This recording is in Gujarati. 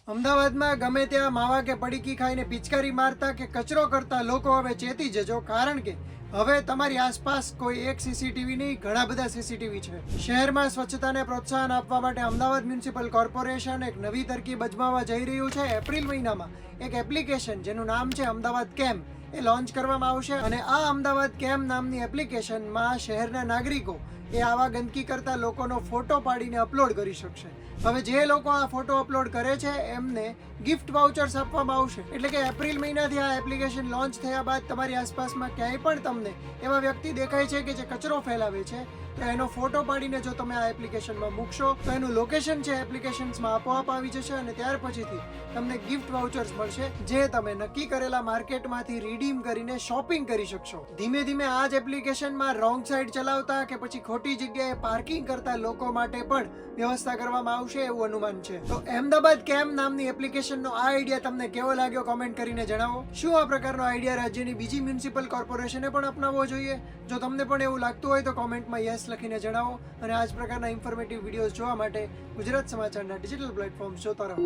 અમદાવાદમાં ગમે ત્યાં માવા કે પડીકી ખાઈને પિચકારી મારતા કે કચરો કરતા લોકો હવે ચેતી જજો, કારણ કે હવે તમારી આસપાસ કોઈ એક સીસીટીવી નહીં, ઘણા બધા સીસીટીવી છે. શહેરમાં સ્વચ્છતાને પ્રોત્સાહન આપવા માટે અમદાવાદ મ્યુનિસિપલ કોર્પોરેશન એક નવી તરકીબ અજમાવવા જઈ રહ્યું છે. એપ્રિલ મહિનામાં એક એપ્લિકેશન જેનું નામ છે અમદાવાદ કેમ્પ એ લોન્ચ કરવામાં આવશે અને આ અમદાવાદ કેમ્પ નામની એપ્લિકેશનમાં શહેરના નાગરિકો એ આવા ગંદકી કરતા લોકોનો ફોટો પાડીને અપલોડ કરી શકશે. હવે જે લોકો આ ફોટો અપલોડ કરે છે એમને ગિફ્ટ વાઉચર્સ આપવામાં આવશે. એટલે કે એપ્રિલ મહિનાથી આ એપ્લિકેશન લોન્ચ થયા બાદ તમારી આસપાસમાં ક્યાંય પણ તમને એવા વ્યક્તિ દેખાય છે કે જે કચરો ફેલાવે છે, તો એનો ફોટો પાડીને જો તમે આ એપ્લિકેશનમાં મૂકશો તો એનું લોકેશન છે એપ્લિકેશન્સમાં આપોઆપ આવી જશે અને ત્યાર પછીથી તમને ગિફ્ટ વાઉચર્સ મળશે, જે તમે નક્કી કરેલા માર્કેટમાંથી રીડીમ કરીને શોપિંગ કરી શકશો. ધીમે ધીમે આ જ એપ્લિકેશનમાં રોંગ સાઈડ ચલાવતા કે પછી ખોટી જગ્યાએ પાર્કિંગ કરતા લોકો માટે પણ વ્યવસ્થા કરવામાં આવશે એવું અનુમાન છે. તો અમદાવાદ કેમ્પ નામની એપ્લિકેશનનો આ આઈડિયા તમને કેવો લાગ્યો કોમેન્ટ કરીને જણાવો. શું આ પ્રકારનો આઈડિયા રાજ્યની બીજી મ્યુનિસિપલ કોર્પોરેશને પણ અપનાવવો જોઈએ? જો તમને પણ એવું લાગતું હોય તો કોમેન્ટમાં યસ લખીને જણાવો અને આ જ પ્રકારના ઇન્ફોર્મેટિવ વિડીયોઝ જોવા માટે ગુજરાત સમાચારના ડિજિટલ પ્લેટફોર્મ્સ જોતા રહો.